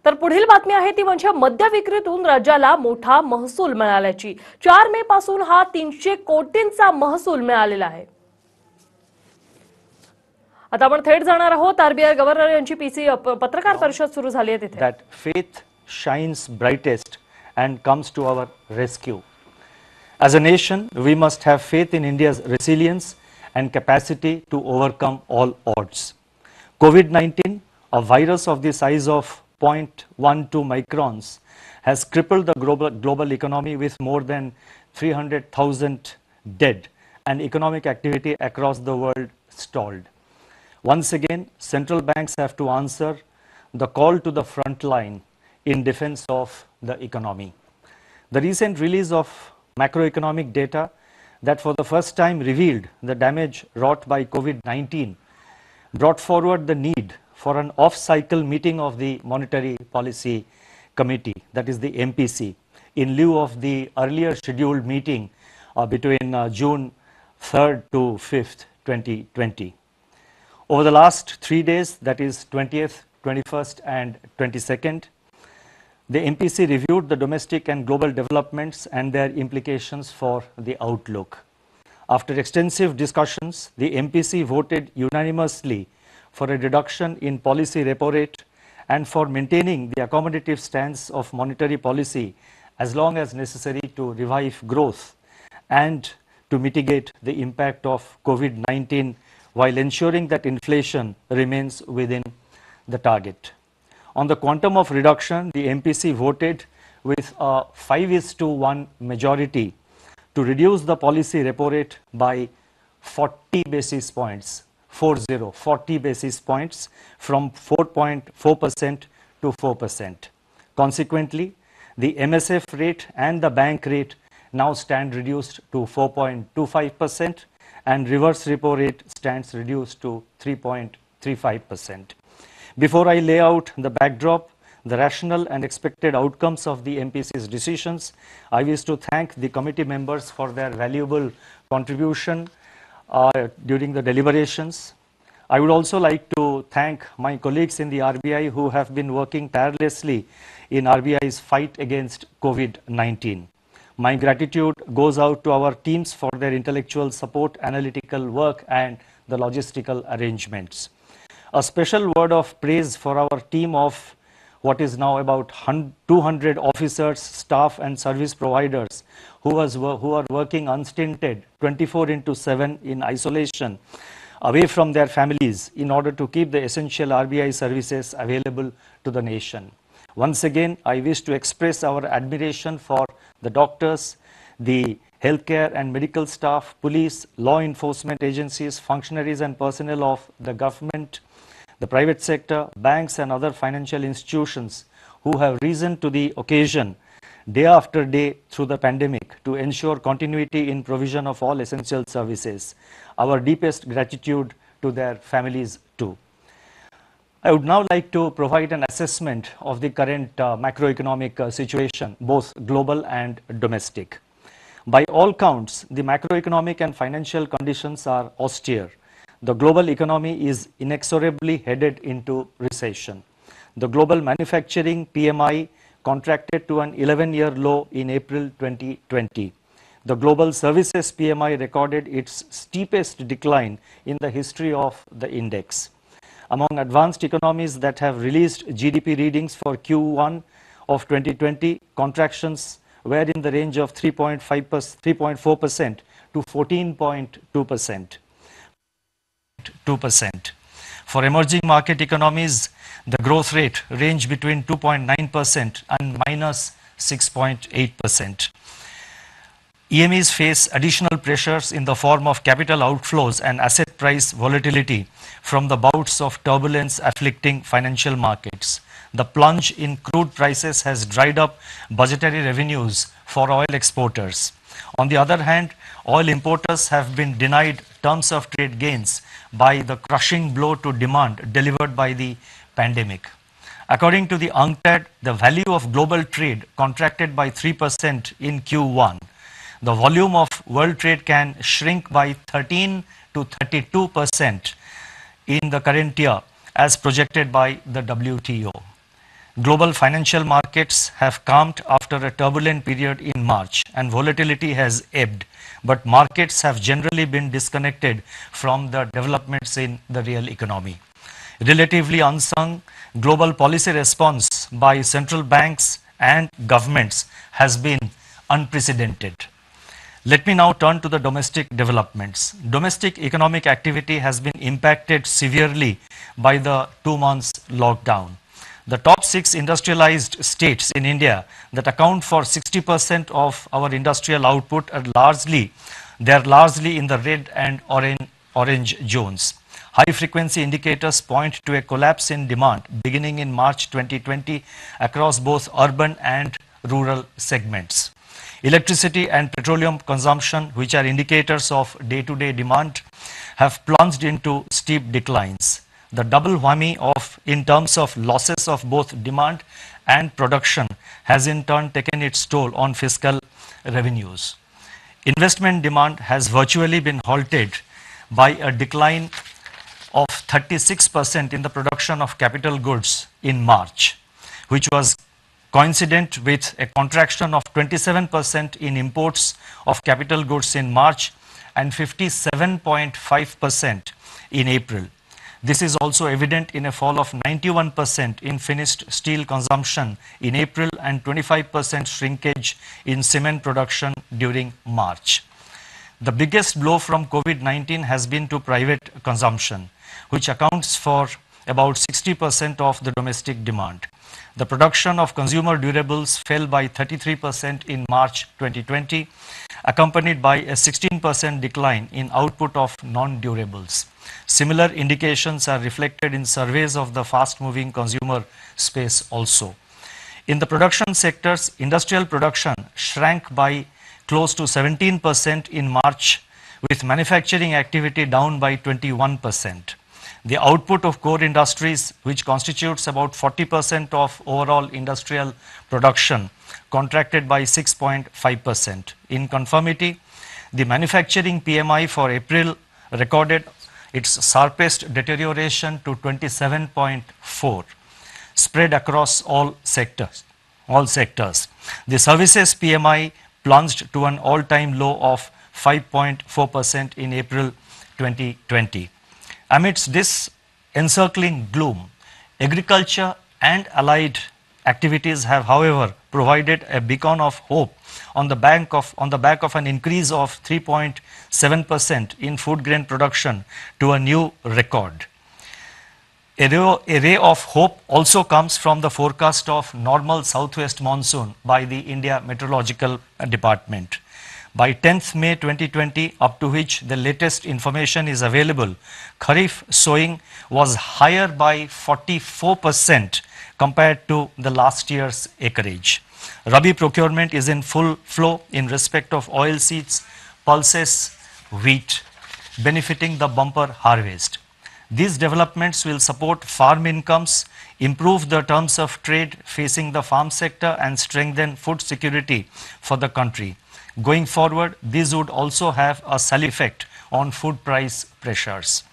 तर पुढील बातमी आहे ती म्हणजे मद्य विक्रीतून राज्याला मोठा महसूल मिळाल्याची। 4 मे पासून हा 300 कोटींचा महसूल मिळालेला आहे। आता आपण थेट जाणार आहोत आरबीआय गव्हर्नर यांची पीसी पत्रकार परिषद सुरू झाली आहे तिथे। That faith shines brightest and comes to our rescue. As a nation, we must have faith in India's resilience and capacity to overcome all odds. COVID-19, a virus of the size of 0.12 microns, has crippled the global economy with more than 300,000 dead and economic activity across the world stalled. Once again, central banks have to answer the call to the front line in defense of the economy. The recent release of macroeconomic data that for the first time revealed the damage wrought by COVID-19 brought forward the need for an off-cycle meeting of the Monetary Policy Committee, that is the MPC, in lieu of the earlier scheduled meeting between June 3rd to 5th, 2020. Over the last 3 days, that is 20th, 21st and 22nd, the MPC reviewed the domestic and global developments and their implications for the outlook. After extensive discussions, the MPC voted unanimously for a reduction in policy repo rate and for maintaining the accommodative stance of monetary policy as long as necessary to revive growth and to mitigate the impact of COVID-19 while ensuring that inflation remains within the target. On the quantum of reduction, the MPC voted with a 5:1 majority to reduce the policy repo rate by 40 basis points, 40 basis points from 4.4% to 4%. Consequently, the MSF rate and the bank rate now stand reduced to 4.25% and reverse repo rate stands reduced to 3.35%. Before I lay out the backdrop, the rational and expected outcomes of the MPC's decisions, I wish to thank the committee members for their valuable contribution during the deliberations. I would also like to thank my colleagues in the RBI who have been working tirelessly in RBI's fight against COVID-19. My gratitude goes out to our teams for their intellectual support, analytical work and the logistical arrangements. A special word of praise for our team of what is now about 200 officers, staff and service providers who are working unstinted 24/7 in isolation away from their families in order to keep the essential RBI services available to the nation. Once again, I wish to express our admiration for the doctors, the healthcare and medical staff, police, law enforcement agencies, functionaries and personnel of the government, the private sector, banks and other financial institutions who have risen to the occasion day after day through the pandemic to ensure continuity in provision of all essential services. Our deepest gratitude to their families too. I would now like to provide an assessment of the current macroeconomic situation, both global and domestic. By all counts, the macroeconomic and financial conditions are austere. The global economy is inexorably headed into recession. The global manufacturing PMI contracted to an 11-year low in April 2020. The global services PMI recorded its steepest decline in the history of the index. Among advanced economies that have released GDP readings for Q1 of 2020, contractions were in the range of 3.4% to 14.2%. For emerging market economies, the growth rate ranged between 2.9% and minus 6.8%. EMEs face additional pressures in the form of capital outflows and asset price volatility from the bouts of turbulence afflicting financial markets. The plunge in crude prices has dried up budgetary revenues for oil exporters. On the other hand, oil importers have been denied terms of trade gains by the crushing blow to demand delivered by the pandemic. According to the UNCTAD, the value of global trade contracted by 3% in Q1. The volume of world trade can shrink by 13 to 32% in the current year as projected by the WTO. Global financial markets have calmed after a turbulent period in March and volatility has ebbed, but markets have generally been disconnected from the developments in the real economy. Relatively unsung, global policy response by central banks and governments has been unprecedented. Let me now turn to the domestic developments. Domestic economic activity has been impacted severely by the 2 months lockdown. The top 6 industrialized states in India that account for 60% of our industrial output are largely in the red and orange zones. High frequency indicators point to a collapse in demand beginning in March 2020 across both urban and rural segments. Electricity and petroleum consumption, which are indicators of day-to-day demand, have plunged into steep declines. The double whammy in terms of losses of both demand and production has in turn taken its toll on fiscal revenues. Investment demand has virtually been halted by a decline of 36% in the production of capital goods in March, which was coincident with a contraction of 27% in imports of capital goods in March and 57.5% in April. This is also evident in a fall of 91% in finished steel consumption in April and 25% shrinkage in cement production during March. The biggest blow from COVID-19 has been to private consumption, which accounts for about 60% of the domestic demand. The production of consumer durables fell by 33% in March 2020, accompanied by a 16% decline in output of non-durables. Similar indications are reflected in surveys of the fast-moving consumer space also. In the production sectors, industrial production shrank by close to 17% in March, with manufacturing activity down by 21%. The output of core industries, which constitutes about 40% of overall industrial production, contracted by 6.5%. In conformity, the manufacturing PMI for April recorded its sharpest deterioration to 27.4, spread across all sectors. The services PMI plunged to an all-time low of 5.4% in April 2020. Amidst this encircling gloom, agriculture and allied activities have, however, provided a beacon of hope on the back of an increase of 3.7% in food grain production to a new record. A ray of hope also comes from the forecast of normal southwest monsoon by the India Meteorological Department. By 10th May 2020, up to which the latest information is available, Kharif sowing was higher by 44% compared to the last year's acreage. Rabi procurement is in full flow in respect of oilseeds, pulses, wheat, benefiting the bumper harvest. These developments will support farm incomes, improve the terms of trade facing the farm sector and strengthen food security for the country. Going forward, these would also have a salutary effect on food price pressures.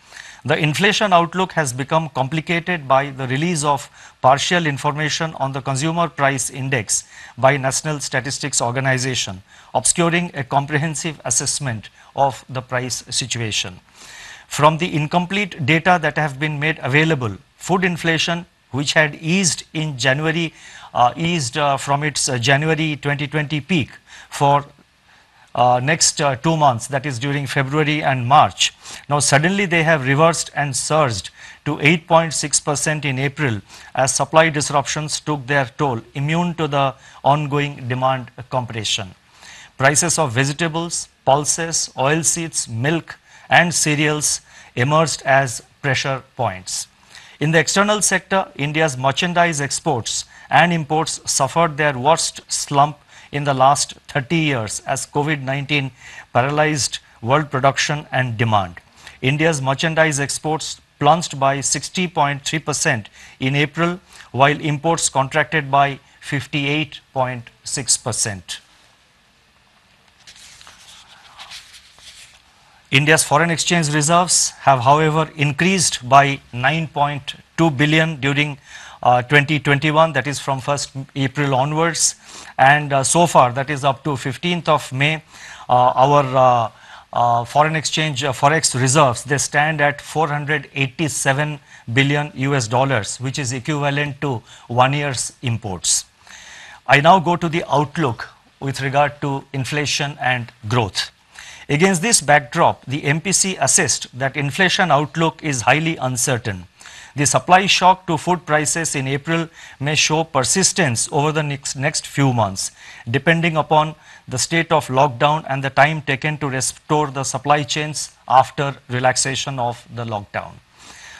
The inflation outlook has become complicated by the release of partial information on the consumer price index by National Statistics Organization, obscuring a comprehensive assessment of the price situation. From the incomplete data that have been made available, food inflation, which had eased in January, from its January 2020 peak for next 2 months, that is during February and March. Now suddenly they have reversed and surged to 8.6% in April as supply disruptions took their toll, immune to the ongoing demand compression. Prices of vegetables, pulses, oilseeds, milk and cereals emerged as pressure points. In the external sector, India's merchandise exports and imports suffered their worst slump in the last 30 years as COVID-19 paralyzed world production and demand. India's merchandise exports plunged by 60.3% in April, while imports contracted by 58.6%. India's foreign exchange reserves have, however, increased by 9.2 billion during 2021, that is from 1st April onwards, and so far, that is up to 15th of May, our foreign exchange forex reserves, they stand at 487 billion US dollars, which is equivalent to 1 year's imports. I now go to the outlook with regard to inflation and growth. Against this backdrop, the MPC assessed that inflation outlook is highly uncertain. The supply shock to food prices in April may show persistence over the next few months, depending upon the state of lockdown and the time taken to restore the supply chains after relaxation of the lockdown.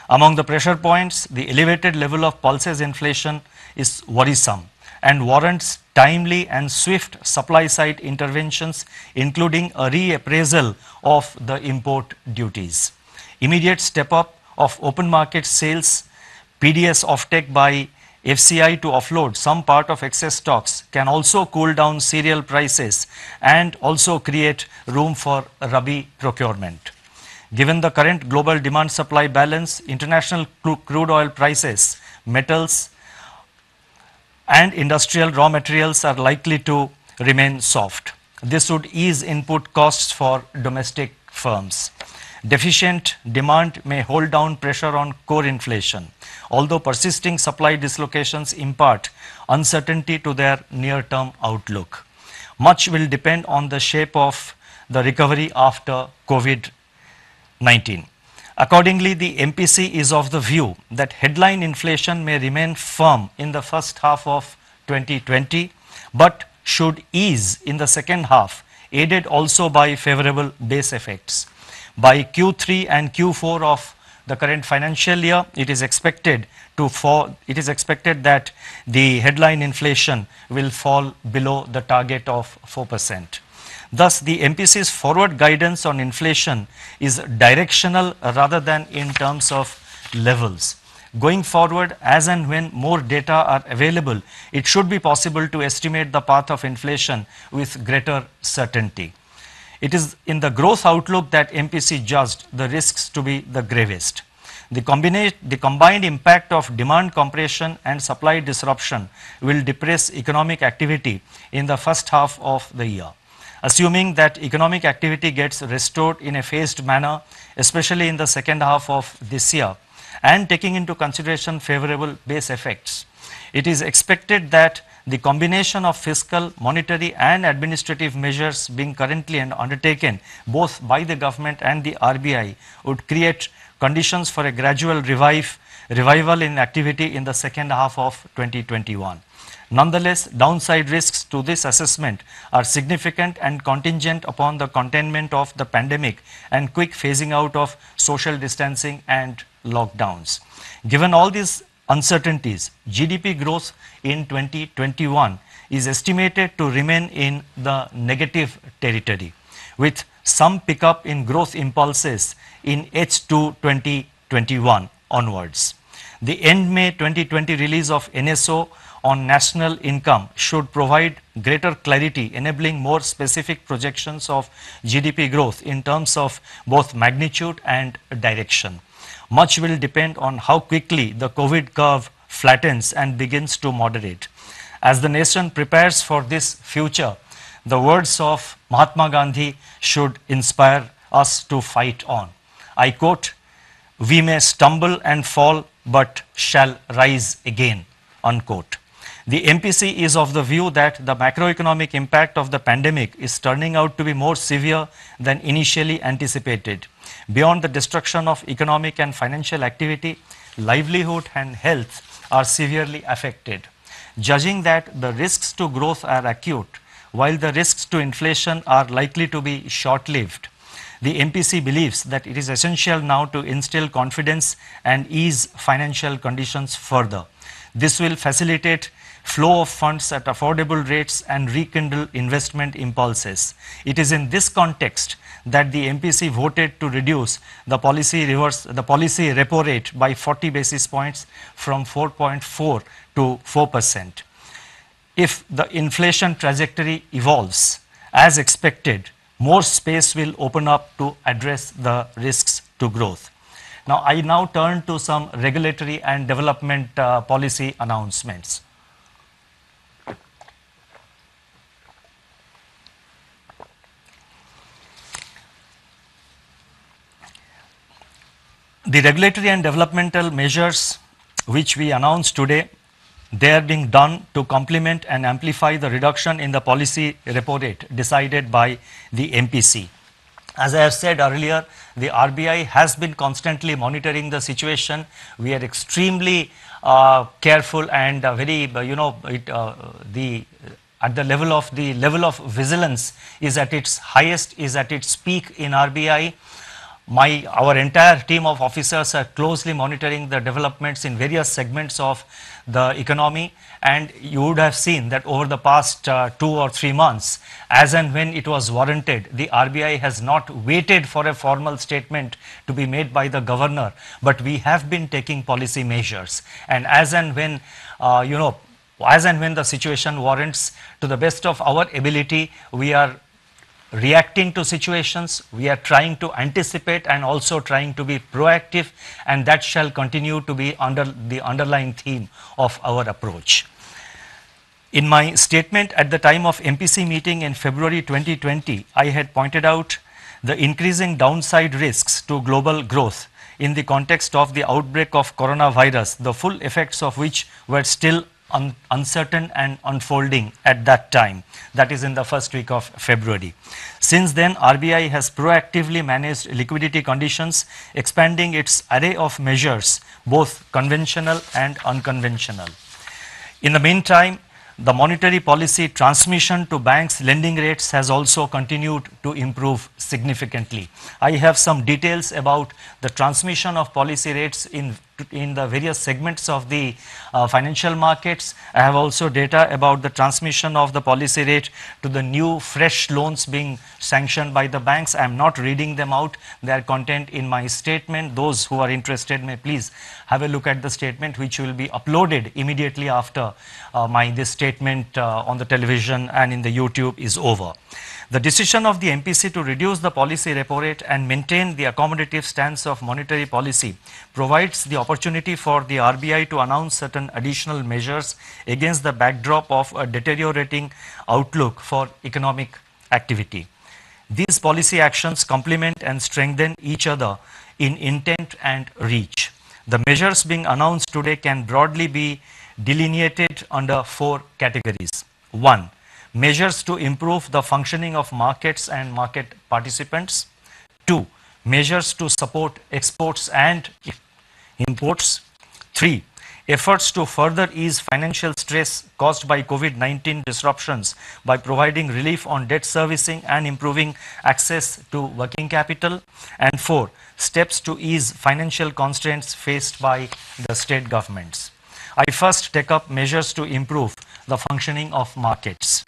Among the pressure points, the elevated level of pulses inflation is worrisome and warrants timely and swift supply-side interventions, including a reappraisal of the import duties. Immediate step-up of open market sales, PDS offtake by FCI to offload some part of excess stocks can also cool down cereal prices and also create room for Rabi procurement. Given the current global demand-supply balance, international crude oil prices, metals, and industrial raw materials are likely to remain soft. This would ease input costs for domestic firms. Deficient demand may hold down pressure on core inflation, although persisting supply dislocations impart uncertainty to their near-term outlook. Much will depend on the shape of the recovery after COVID-19. Accordingly, the MPC is of the view that headline inflation may remain firm in the first half of 2020, but should ease in the second half, aided also by favorable base effects. By Q3 and Q4 of the current financial year, it is expected that the headline inflation will fall below the target of 4%. Thus, the MPC's forward guidance on inflation is directional rather than in terms of levels. Going forward, as and when more data are available, it should be possible to estimate the path of inflation with greater certainty. It is in the growth outlook that MPC judged the risks to be the gravest. The combined impact of demand compression and supply disruption will depress economic activity in the first half of the year. Assuming that economic activity gets restored in a phased manner, especially in the second half of this year, and taking into consideration favorable base effects, it is expected that the combination of fiscal, monetary and administrative measures being currently undertaken both by the government and the RBI would create conditions for a gradual revival in activity in the second half of 2021. Nonetheless, downside risks to this assessment are significant and contingent upon the containment of the pandemic and quick phasing out of social distancing and lockdowns. Given all these uncertainties, GDP growth in 2021 is estimated to remain in the negative territory, with some pickup in growth impulses in H2 2021 onwards. The end May 2020 release of NSO on national income should provide greater clarity, enabling more specific projections of GDP growth in terms of both magnitude and direction. Much will depend on how quickly the COVID curve flattens and begins to moderate. As the nation prepares for this future, the words of Mahatma Gandhi should inspire us to fight on. I quote, "We may stumble and fall, but shall rise again," unquote. The MPC is of the view that the macroeconomic impact of the pandemic is turning out to be more severe than initially anticipated. Beyond the destruction of economic and financial activity, livelihood and health are severely affected. Judging that the risks to growth are acute, while the risks to inflation are likely to be short-lived, the MPC believes that it is essential now to instill confidence and ease financial conditions further. This will facilitate flow of funds at affordable rates and rekindle investment impulses. It is in this context that the MPC voted to reduce the policy repo rate by 40 basis points from 4.4 to 4%. If the inflation trajectory evolves as expected, more space will open up to address the risks to growth. Now, I now turn to some regulatory and development policy announcements. The regulatory and developmental measures which we announced today, they are being done to complement and amplify the reduction in the policy repo rate decided by the MPC. As I have said earlier, the RBI has been constantly monitoring the situation. We are extremely careful and very, at the level of vigilance is at its highest, is at its peak in RBI. Our entire team of officers are closely monitoring the developments in various segments of the economy, and you would have seen that over the past 2 or 3 months, as and when it was warranted, the RBI has not waited for a formal statement to be made by the governor, but we have been taking policy measures, and as and when the situation warrants, to the best of our ability, we are reacting to situations, we are trying to anticipate and also trying to be proactive, and that shall continue to be under the underlying theme of our approach. In my statement at the time of MPC meeting in February 2020, I had pointed out the increasing downside risks to global growth in the context of the outbreak of coronavirus, the full effects of which were still uncertain and unfolding at that time, that is in the first week of February. Since then, RBI has proactively managed liquidity conditions, expanding its array of measures, both conventional and unconventional. In the meantime, the monetary policy transmission to banks' lending rates has also continued to improve significantly. I have some details about the transmission of policy rates in the various segments of the financial markets. I have also data about the transmission of the policy rate to the new fresh loans being sanctioned by the banks. I am not reading them out. They are contained in my statement. Those who are interested may please have a look at the statement, which will be uploaded immediately after this statement on the television and in the YouTube is over. The decision of the MPC to reduce the policy repo rate and maintain the accommodative stance of monetary policy provides the opportunity for the RBI to announce certain additional measures against the backdrop of a deteriorating outlook for economic activity. These policy actions complement and strengthen each other in intent and reach. The measures being announced today can broadly be delineated under 4 categories. 1. Measures to improve the functioning of markets and market participants. 2. Measures to support exports and imports. 3. Efforts to further ease financial stress caused by COVID-19 disruptions by providing relief on debt servicing and improving access to working capital. And 4. Steps to ease financial constraints faced by the state governments. I first take up measures to improve the functioning of markets.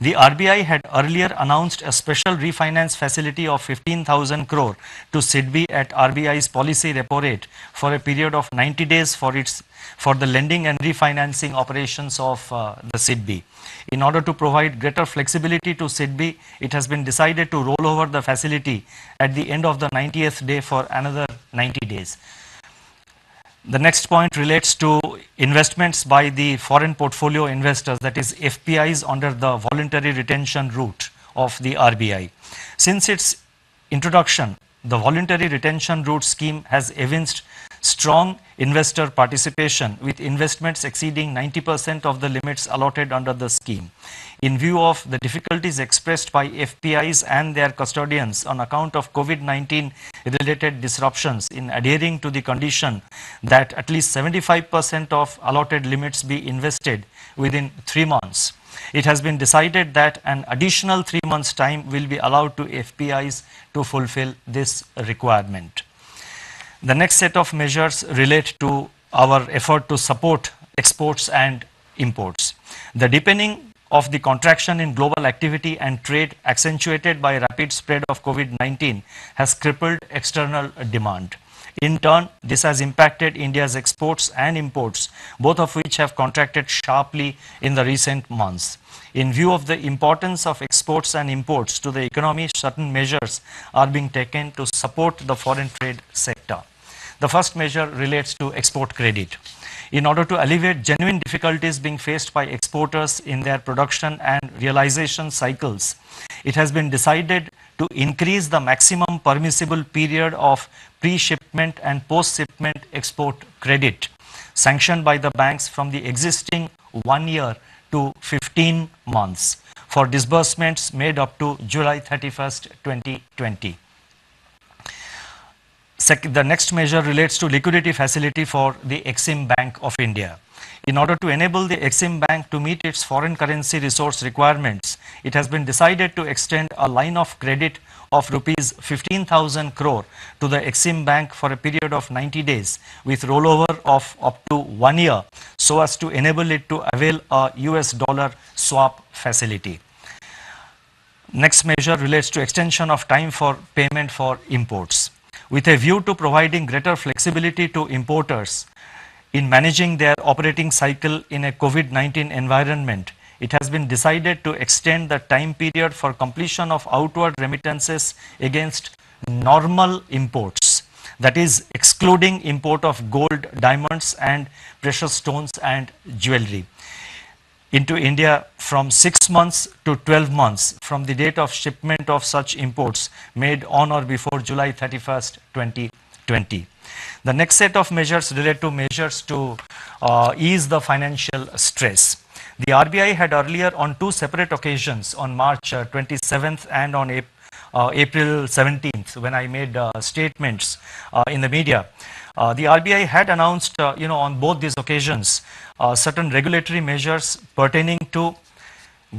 The RBI had earlier announced a special refinance facility of 15,000 crore to SIDBI at RBI's policy repo rate for a period of 90 days for the lending and refinancing operations of the SIDBI. In order to provide greater flexibility to SIDBI, it has been decided to roll over the facility at the end of the 90th day for another 90 days. The next point relates to investments by the foreign portfolio investors, that is FPIs, under the voluntary retention route of the RBI. Since its introduction, the voluntary retention route scheme has evinced strong investor participation, with investments exceeding 90% of the limits allotted under the scheme. In view of the difficulties expressed by FPIs and their custodians on account of COVID-19 related disruptions in adhering to the condition that at least 75% of allotted limits be invested within 3 months, it has been decided that an additional 3 months' time will be allowed to FPIs to fulfill this requirement. The next set of measures relate to our effort to support exports and imports. The deepening of the contraction in global activity and trade, accentuated by rapid spread of COVID-19, has crippled external demand. In turn, this has impacted India's exports and imports, both of which have contracted sharply in the recent months. In view of the importance of exports and imports to the economy, certain measures are being taken to support the foreign trade sector. The first measure relates to export credit. In order to alleviate genuine difficulties being faced by exporters in their production and realization cycles, it has been decided to increase the maximum permissible period of pre-shipment and post-shipment export credit sanctioned by the banks from the existing 1 year to 15 months for disbursements made up to July 31st, 2020. The next measure relates to liquidity facility for the Exim Bank of India. In order to enable the Exim Bank to meet its foreign currency resource requirements, it has been decided to extend a line of credit of rupees 15,000 crore to the Exim Bank for a period of 90 days with rollover of up to 1 year so as to enable it to avail a US dollar swap facility. Next measure relates to extension of time for payment for imports. With a view to providing greater flexibility to importers in managing their operating cycle in a COVID-19 environment, it has been decided to extend the time period for completion of outward remittances against normal imports, that is excluding import of gold, diamonds and precious stones and jewelry, into India from 6 months to 12 months from the date of shipment of such imports made on or before July 31st, 2020. The next set of measures relate to measures to ease the financial stress. The RBI had earlier on 2 separate occasions, on March 27th and on April 17th, when I made statements in the media. The RBI had announced, on both these occasions, certain regulatory measures pertaining to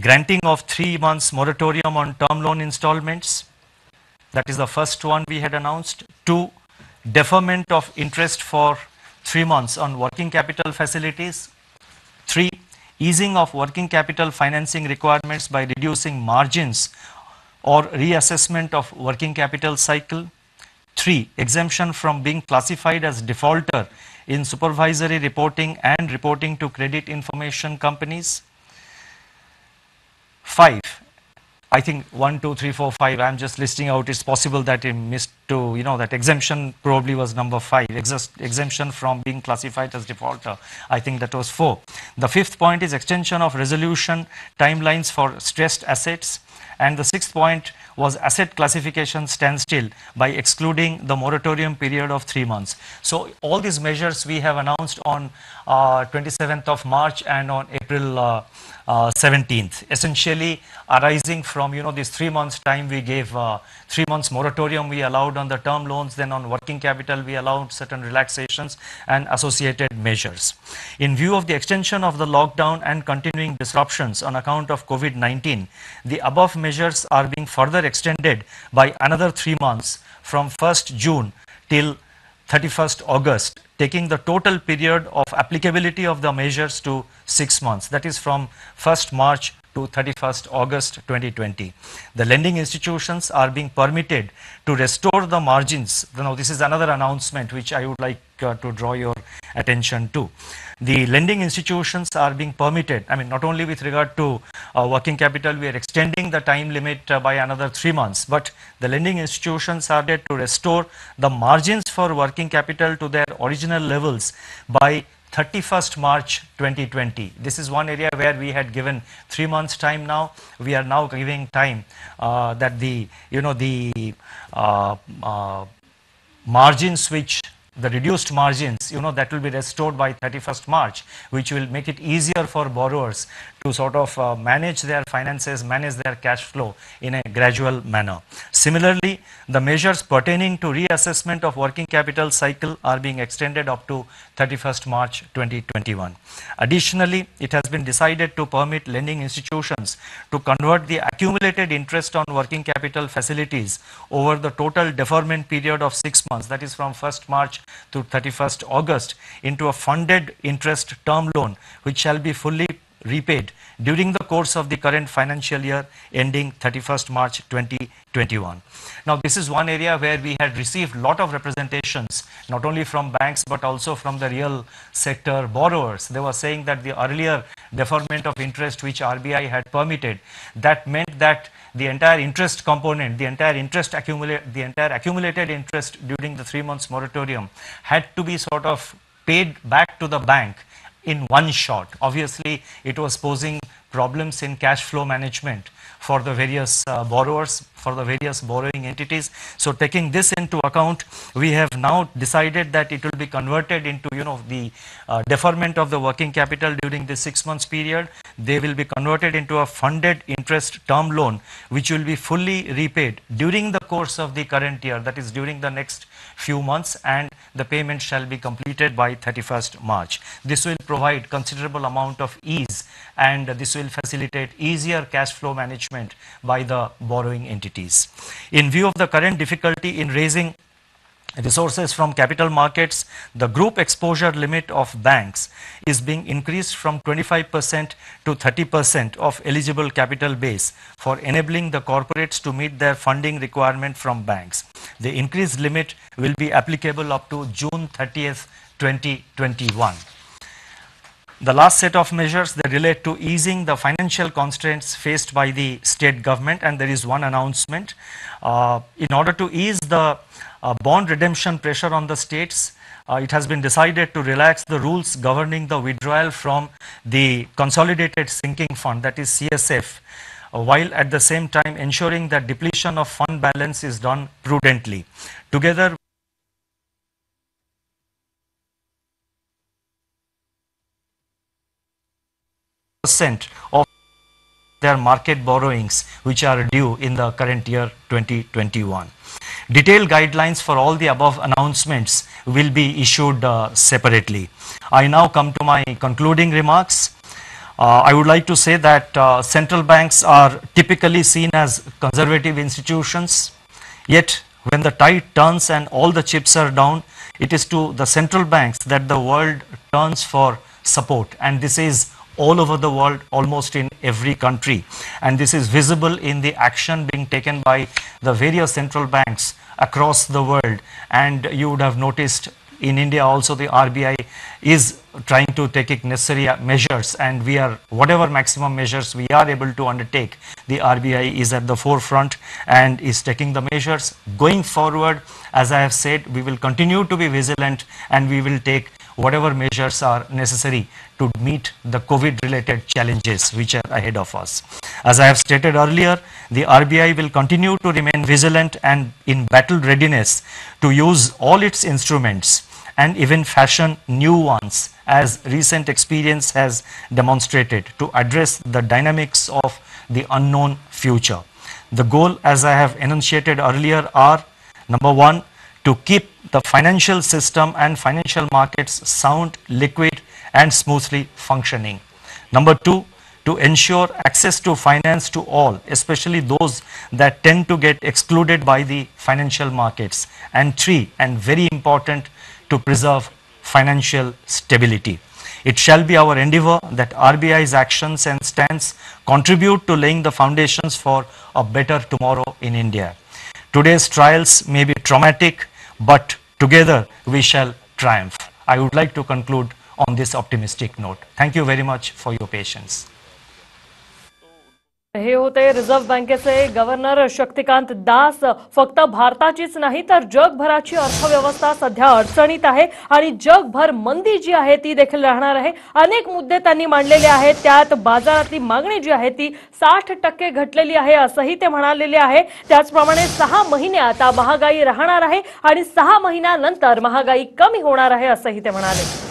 granting of 3 months moratorium on term loan installments. That is the first one we had announced. 2, deferment of interest for 3 months on working capital facilities. 3, easing of working capital financing requirements by reducing margins or reassessment of working capital cycle. 3, exemption from being classified as defaulter in supervisory reporting and reporting to credit information companies. 5, I think 1, 2, 3, 4, 5, I'm just listing out. It's possible that I missed to, that exemption probably was number 5, exemption from being classified as defaulter. I think that was 4. The 5th point is extension of resolution timelines for stressed assets. And the 6th point was asset classification standstill by excluding the moratorium period of 3 months. So all these measures we have announced on 27th of March and on April 17th, essentially arising from this 3 months time we gave, 3 months moratorium we allowed on the term loans, then on working capital we allowed certain relaxations and associated measures. In view of the extension of the lockdown and continuing disruptions on account of COVID-19, the above measures are being further extended by another 3 months from 1st June till 31st August, taking the total period of applicability of the measures to 6 months. That is from 1st March to 31st August 2020. The lending institutions are being permitted to restore the margins. Now, this is another announcement which I would like to draw your attention to. The lending institutions are being permitted, not only with regard to working capital, we are extending the time limit by another 3 months, but the lending institutions are there to restore the margins for working capital to their original levels by 31st March 2020. This is one area where we had given 3 months time. Now we are now giving time that the margins which the reduced margins, that will be restored by 31st March, which will make it easier for borrowers to sort of manage their finances, manage their cash flow in a gradual manner. Similarly, the measures pertaining to reassessment of working capital cycle are being extended up to 31st March 2021. Additionally, it has been decided to permit lending institutions to convert the accumulated interest on working capital facilities over the total deferment period of 6 months, that is from 1st March to 31st August, into a funded interest term loan which shall be fully repaid during the course of the current financial year ending 31st March 2021. Now, this is one area where we had received a lot of representations, not only from banks but also from the real sector borrowers. They were saying that the earlier deferment of interest which RBI had permitted, that meant that the entire interest component, the entire accumulated interest during the 3 months moratorium had to be sort of paid back to the bank in one shot. Obviously, it was posing problems in cash flow management for the various borrowers, for the various borrowing entities. So taking this into account, we have now decided that it will be converted into, the deferment of the working capital during this 6 months period. They will be converted into a funded interest term loan, which will be fully repaid during the course of the current year, that is during the next few months, and the payment shall be completed by 31st March. This will provide considerable amount of ease, and this will facilitate easier cash flow management by the borrowing entities. In view of the current difficulty in raising resources from capital markets, the group exposure limit of banks is being increased from 25% to 30% of eligible capital base for enabling the corporates to meet their funding requirement from banks. The increased limit will be applicable up to June 30th, 2021. The last set of measures that relate to easing the financial constraints faced by the state government, and there is one announcement. In order to ease the bond redemption pressure on the states, it has been decided to relax the rules governing the withdrawal from the Consolidated Sinking Fund, that is CSF, while at the same time ensuring that depletion of fund balance is done prudently. Together of their market borrowings which are due in the current year 2021. Detailed guidelines for all the above announcements will be issued separately. I now come to my concluding remarks. I would like to say that central banks are typically seen as conservative institutions, yet when the tide turns and all the chips are down, it is to the central banks that the world turns for support, and this is all over the world, almost in every country, and this is visible in the action being taken by the various central banks across the world. And you would have noticed in India also the RBI is trying to take necessary measures, and we are, whatever maximum measures we are able to undertake, the RBI is at the forefront and is taking the measures. Going forward, as I have said, we will continue to be vigilant and we will take whatever measures are necessary to meet the COVID-related challenges which are ahead of us. As I have stated earlier, the RBI will continue to remain vigilant and in battle readiness to use all its instruments and even fashion new ones, as recent experience has demonstrated, to address the dynamics of the unknown future. The goal, as I have enunciated earlier, are: number one, to keep the financial system and financial markets sound, liquid and smoothly functioning. Number two, to ensure access to finance to all, especially those that tend to get excluded by the financial markets. And three, and very important, to preserve financial stability. It shall be our endeavor that RBI's actions and stance contribute to laying the foundations for a better tomorrow in India. Today's trials may be traumatic, but together we shall triumph. I would like to conclude on this optimistic note. Thank you very much for your patience. हे होते reserve बँकेचे governor Shaktikanta Das. फक्त भारताचीच नाही तर जगभराची अर्थव्यवस्था सध्या अडचणीत आहे आणि जगभर मंदी जी आहे ती देखील राहणार आहे. अनेक मुद्दे त्यांनी मांडलेले आहेत. त्यात बाजारातली मागणी जी आहे ती 60% घटलेली आहे असंही ते म्हणालेले आहे. त्याचप्रमाणे 6 महिने आता महागाई राहणार आहे आणि 6 महिन्यानंतर महागाई कमी होणार आहे असंही ते म्हणाले.